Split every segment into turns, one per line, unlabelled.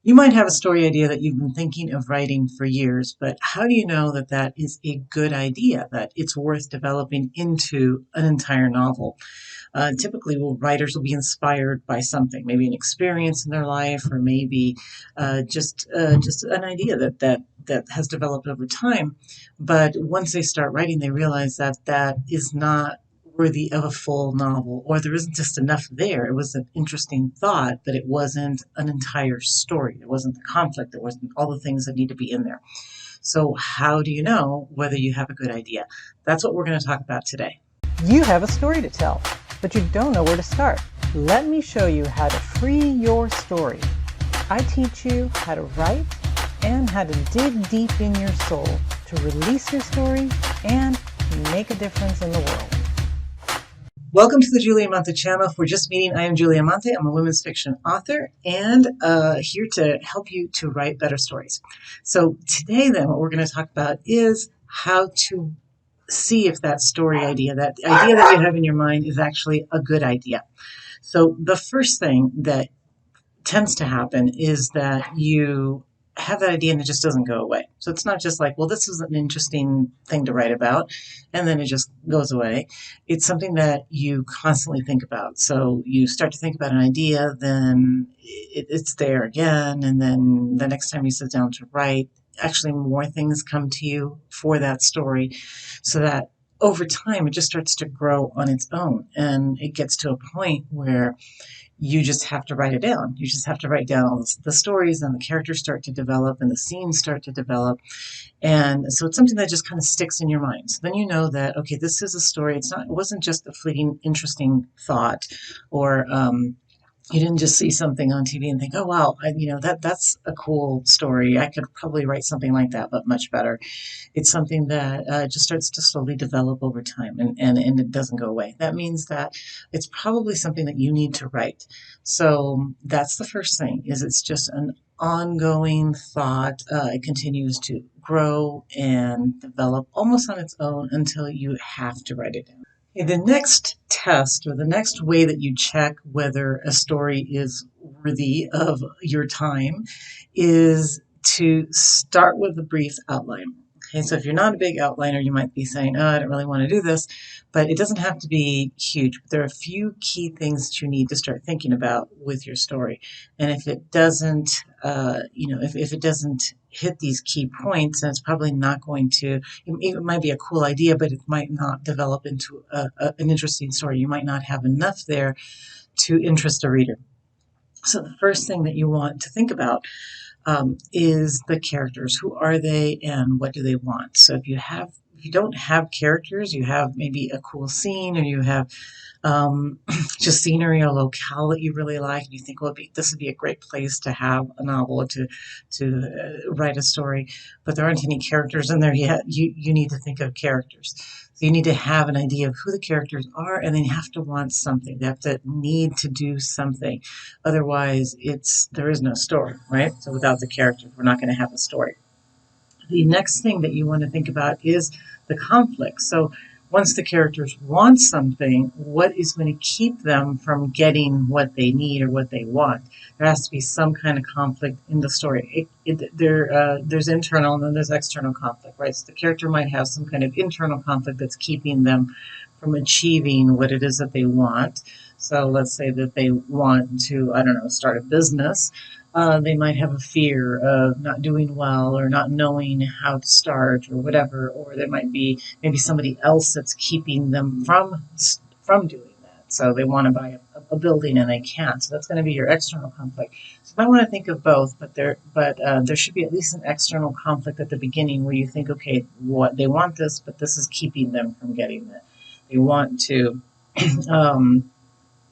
You might have a story idea that you've been thinking of writing for years, but how do you know that that is a good idea, that it's worth developing into an entire novel? Typically, writers will be inspired by something, maybe an experience in their life, or maybe just an idea that has developed over time. But once they start writing, they realize that that is not worthy of a full novel, or there isn't just enough there. It was an interesting thought, but it wasn't an entire story. There wasn't the conflict. There wasn't all the things that need to be in there. So, how do you know whether you have a good idea? That's what we're going to talk about today.
You have a story to tell, but you don't know where to start. Let me show you how to free your story. I teach you how to write and how to dig deep in your soul to release your story and make a difference in the world.
Welcome to the Julia Amante channel. If we're just meeting, I am Julia Amante. I'm a women's fiction author and here to help you to write better stories. So today then, what we're going to talk about is how to see if that story idea, that idea that you have in your mind, is actually a good idea. So the first thing that tends to happen is that you have that idea and it just doesn't go away. So it's not just like, well, this is an interesting thing to write about, and then it just goes away. It's something that you constantly think about. So you start to think about an idea, then it's there again, and then the next time you sit down to write, actually more things come to you for that story, so that over time it just starts to grow on its own, and it gets to a point where you just have to write it down. You just have to write down all the stories, and the characters start to develop and the scenes start to develop. And so it's something that just kind of sticks in your mind. So then you know that, okay, this is a story. It wasn't just a fleeting, interesting thought, or you didn't just see something on TV and think, oh, wow, that's a cool story. I could probably write something like that, but much better. It's something that just starts to slowly develop over time, and it doesn't go away. That means that it's probably something that you need to write. So that's the first thing, is it's just an ongoing thought. It continues to grow and develop almost on its own until you have to write it down. The next test, or the next way that you check whether a story is worthy of your time, is to start with a brief outline. Okay, so if you're not a big outliner, you might be saying, oh, I don't really want to do this, but it doesn't have to be huge. But there are a few key things that you need to start thinking about with your story. And if it doesn't, if it doesn't hit these key points, then it's probably not going to, it might be a cool idea, but it might not develop into an interesting story. You might not have enough there to interest a reader. So the first thing that you want to think about is the characters. Who are they and what do they want? So if you don't have characters, you have maybe a cool scene, or you have just scenery or locale that you really like, and you think, well, this would be a great place to have a novel, or to write a story, but there aren't any characters in there yet. You need to think of characters. So you need to have an idea of who the characters are, and then you have to want something. They have to need to do something. Otherwise, there is no story, right? So without the characters, we're not going to have a story. The next thing that you want to think about is the conflict. So once the characters want something, what is going to keep them from getting what they need or what they want? There has to be some kind of conflict in the story. There's internal and then there's external conflict, right? So the character might have some kind of internal conflict that's keeping them from achieving what it is that they want. So let's say that they want to, I don't know, start a business. They might have a fear of not doing well, or not knowing how to start, or whatever, or there might be maybe somebody else that's keeping them from doing that. So they want to buy a building and they can't. So that's going to be your external conflict. So you might want to think of both, but there should be at least an external conflict at the beginning where you think, okay, what they want this, but this is keeping them from getting it. They want to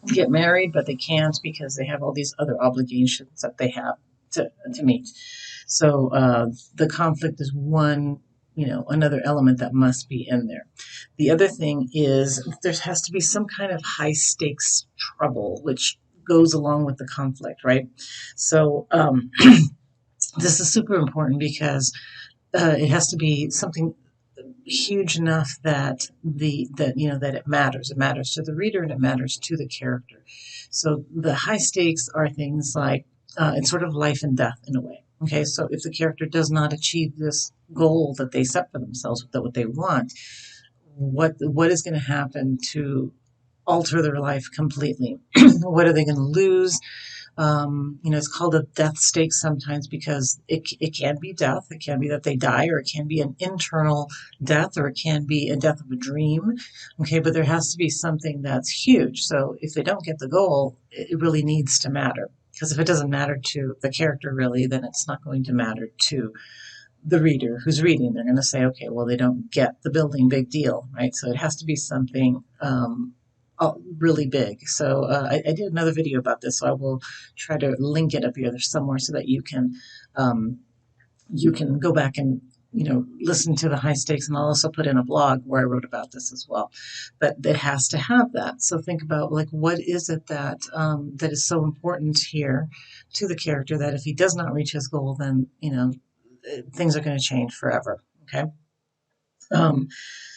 get married, but they can't because they have all these other obligations that they have to meet. So the conflict is another element that must be in there. The other thing is there has to be some kind of high stakes trouble, which goes along with the conflict, right? So this is super important because it has to be something huge enough that it matters. It matters to the reader and it matters to the character. So the high stakes are things like it's sort of life and death in a way. Okay, so if the character does not achieve this goal that they set for themselves, that what they want, what is going to happen to alter their life completely? What are they going to lose? It's called a death stake sometimes because it can be death. It can be that they die, or it can be an internal death, or it can be a death of a dream. Okay, but there has to be something that's huge. So if they don't get the goal, it really needs to matter. Because if it doesn't matter to the character really, then it's not going to matter to the reader who's reading. They're going to say, okay, well, they don't get the building, big deal, right? So it has to be something really big. So I did another video about this, so I will try to link it up here somewhere so that um, you can go back and listen to the high stakes, and I'll also put in a blog where I wrote about this as well. But it has to have that. So think about, like, what is it that that is so important here to the character that if he does not reach his goal, then things are going to change forever. Okay. Um,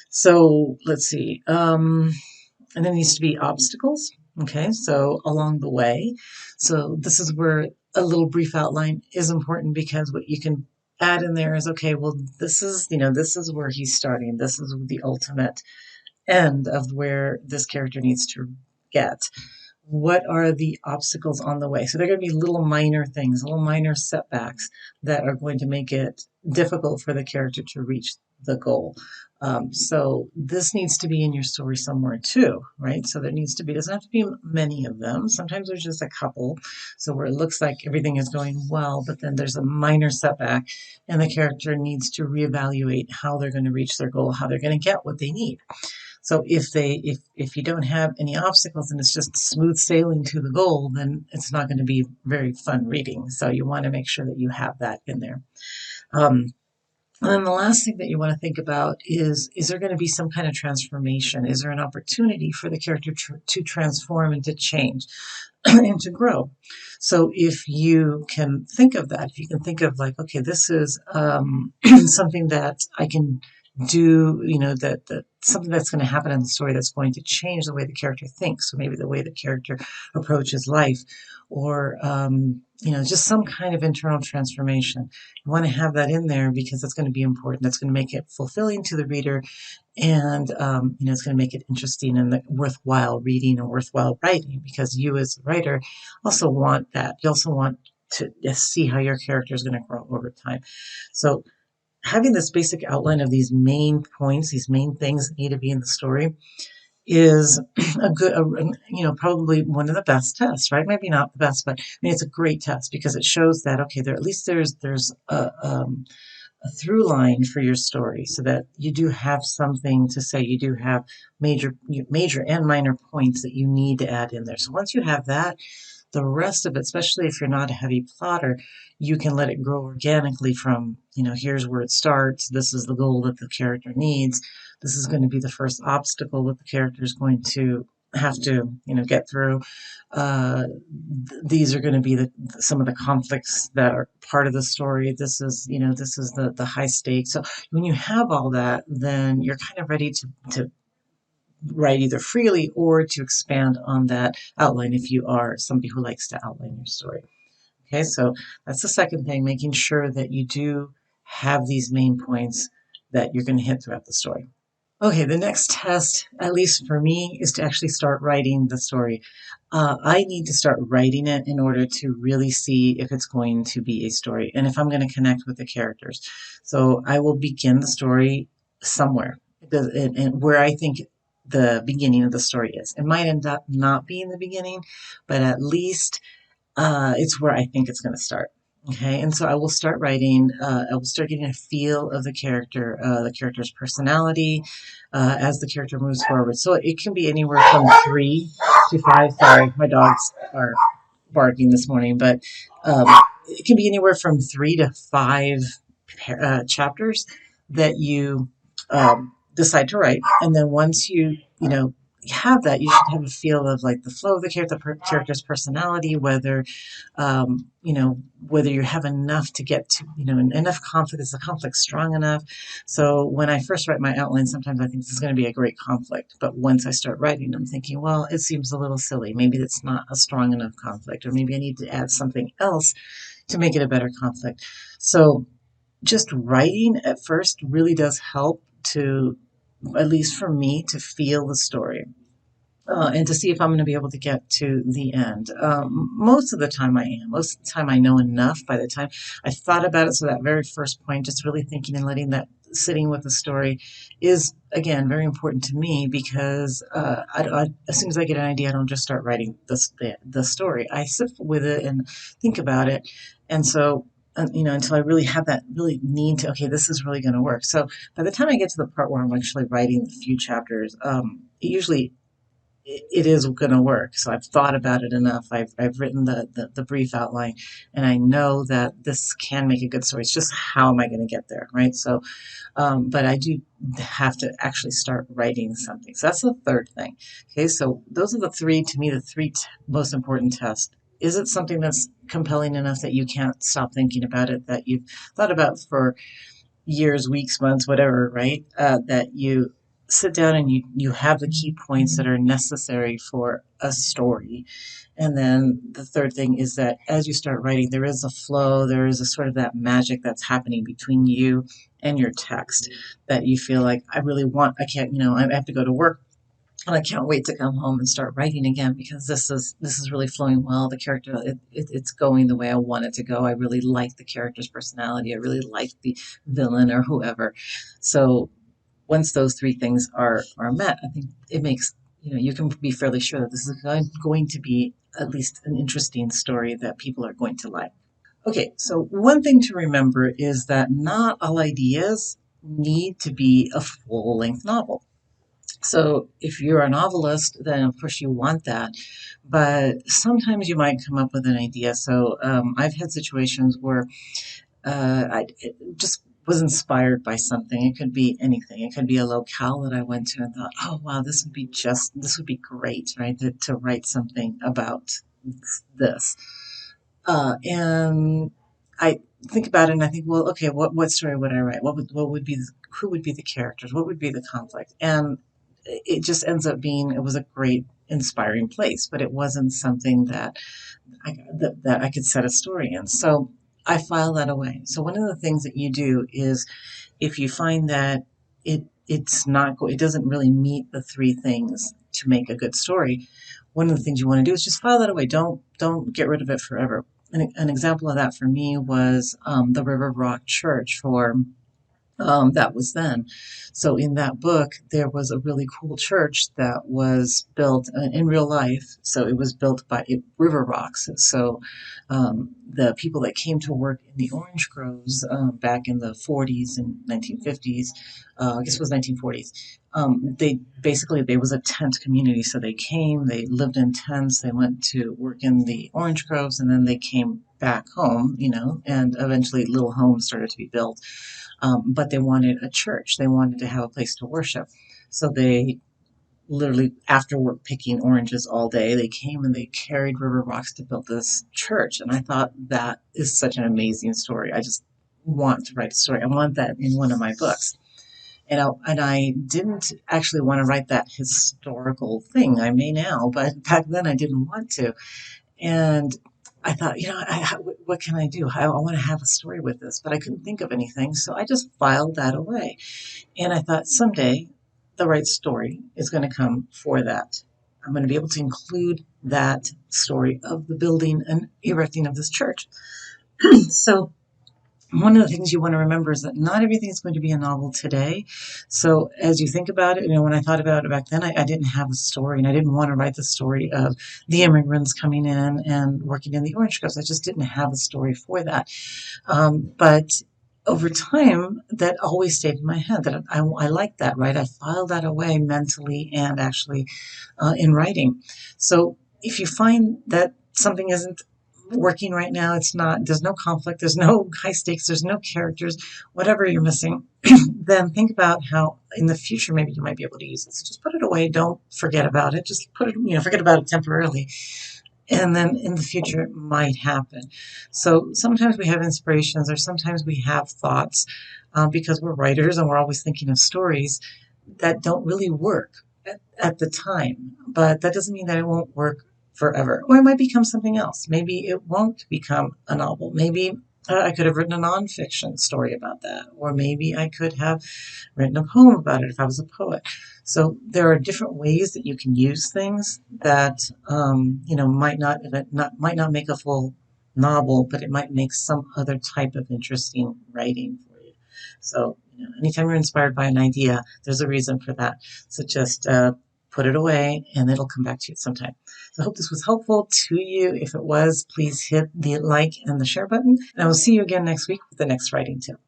so let's see. And there needs to be obstacles. Okay, so along the way. So this is where a little brief outline is important, because what you can add in there is, okay, well, this is where he's starting. This is the ultimate end of where this character needs to get. What are the obstacles on the way? So they're going to be little minor things, little minor setbacks that are going to make it difficult for the character to reach the goal. So this needs to be in your story somewhere too, right? So there needs to be, doesn't have to be many of them. Sometimes there's just a couple. So where it looks like everything is going well, but then there's a minor setback and the character needs to reevaluate how they're going to reach their goal, how they're going to get what they need. So if you don't have any obstacles and it's just smooth sailing to the goal, then it's not going to be very fun reading. So you want to make sure that you have that in there. Um, and then the last thing that you want to think about is there going to be some kind of transformation? Is there an opportunity for the character to transform and to change and to grow? So if you can think of that, if you can think of, like, okay, this is something that I can do, that something that's going to happen in the story that's going to change the way the character thinks, or maybe the way the character approaches life, or just some kind of internal transformation. You want to have that in there because that's going to be important. That's going to make it fulfilling to the reader, and it's going to make it interesting and worthwhile reading or worthwhile writing, because you as a writer also want that. You also want to see how your character is going to grow over time. So having this basic outline of these main points, these main things that need to be in the story, is probably one of the best tests, right? Maybe not the best, but I mean, it's a great test because it shows that, okay, at least there's a through line for your story, so that you do have something to say. You do have major and minor points that you need to add in there. So once you have that, the rest of it, especially if you're not a heavy plotter, you can let it grow organically from, here's where it starts. This is the goal that the character needs. This is going to be the first obstacle that the character is going to have to, get through. These are going to be some of the conflicts that are part of the story. This is the high stakes. So when you have all that, then you're kind of ready to write either freely or to expand on that outline if you are somebody who likes to outline your story. Okay, so that's the second thing, making sure that you do have these main points that you're going to hit throughout the story. Okay, the next test, at least for me, is to actually start writing the story. I need to start writing it in order to really see if it's going to be a story and if I'm going to connect with the characters. So I will begin the story somewhere, and where I think the beginning of the story is. It might end up not being the beginning, but at least it's where I think it's going to start. Okay, and so I will start writing. I will start getting a feel of the character's personality as the character moves forward. So it can be anywhere from 3 to 5. Sorry, my dogs are barking this morning, but um, it can be anywhere from 3 to 5 chapters that you decide to write. And then once you have that, you should have a feel of like the flow of the character, the character's personality, whether whether you have enough to get to, enough conflict. Is the conflict strong enough? So when I first write my outline, sometimes I think this is going to be a great conflict. But once I start writing, I'm thinking, well, it seems a little silly. Maybe it's not a strong enough conflict, or maybe I need to add something else to make it a better conflict. So just writing at first really does help to, at least for me, to feel the story and to see if I'm going to be able to get to the end. Most of the time I am. Most of the time I know enough by the time I've thought about it. So that very first point, just really thinking and letting that sitting with the story is, again, very important to me because as soon as I get an idea, I don't just start writing the story. I sit with it and think about it. And so, until I really have that really need to, okay, this is really going to work. So by the time I get to the part where I'm actually writing the few chapters, usually it is going to work. So I've thought about it enough. I've written the brief outline, and I know that this can make a good story. It's just how am I going to get there, right? So, but I do have to actually start writing something. So that's the third thing. Okay, so those are the three, to me, the three most important tests. Is it something that's compelling enough that you can't stop thinking about it, that you've thought about for years, weeks, months, whatever, right? That you sit down and you have the key points that are necessary for a story. And then the third thing is that as you start writing, there is a flow, there is a sort of that magic that's happening between you and your text that you feel like, I really want, I can't, I have to go to work and I can't wait to come home and start writing again because this is really flowing well. The character, it's going the way I want it to go. I really like the character's personality. I really like the villain or whoever. So once those three things are met, I think it makes, you can be fairly sure that this is going to be at least an interesting story that people are going to like. Okay, so one thing to remember is that not all ideas need to be a full length novel. So if you're a novelist, then of course you want that. But sometimes you might come up with an idea. So I've had situations where I just was inspired by something. It could be anything. It could be a locale that I went to and thought, oh wow, this would be great, right? To write something about this. And I think about it and I think, well, okay, what story would I write? What would be who would be the characters? What would be the conflict? And it just ends up being, it was a great inspiring place, but it wasn't something that I could set a story in. So I file that away. So one of the things that you do is if you find that it doesn't really meet the three things to make a good story, one of the things you want to do is just file that away. Don't get rid of it forever. An example of that for me was the River Rock Church for that was then. So in that book, there was a really cool church that was built in real life. So it was built by river rocks. So the people that came to work in the orange groves back in the 40s and 1950s, I guess it was 1940s. They was a tent community. So they came, they lived in tents, they went to work in the orange groves, and then they came back home, and eventually little homes started to be built. But they wanted a church. They wanted to have a place to worship. So they literally, after work picking oranges all day, they came and they carried river rocks to build this church. And I thought that is such an amazing story. I just want to write a story. I want that in one of my books. And I didn't actually want to write that historical thing. I may now, but back then I didn't want to. And I thought, what can I do? I want to have a story with this, but I couldn't think of anything. So I just filed that away. And I thought someday the right story is going to come for that. I'm going to be able to include that story of the building and erecting of this church. So one of the things you want to remember is that not everything is going to be a novel today. So as you think about it, when I thought about it back then, I didn't have a story and I didn't want to write the story of the immigrants coming in and working in the orange groves. I just didn't have a story for that. But over time, that always stayed in my head that I liked that, right? I filed that away mentally and actually in writing. So if you find that something isn't working right now, there's no conflict, there's no high stakes, there's no characters, whatever you're missing, then think about how in the future maybe you might be able to use it. So just put it away. Don't forget about it. Just put it, forget about it temporarily. And then in the future it might happen. So sometimes we have inspirations or sometimes we have thoughts because we're writers and we're always thinking of stories that don't really work at the time. But that doesn't mean that it won't work forever. Or it might become something else. Maybe it won't become a novel. Maybe I could have written a nonfiction story about that. Or maybe I could have written a poem about it if I was a poet. So there are different ways that you can use things that might not make a full novel, but it might make some other type of interesting writing for you. So anytime you're inspired by an idea, there's a reason for that. So just put it away and it'll come back to you sometime. So I hope this was helpful to you. If it was, please hit the like and the share button. And I will see you again next week with the next writing tip.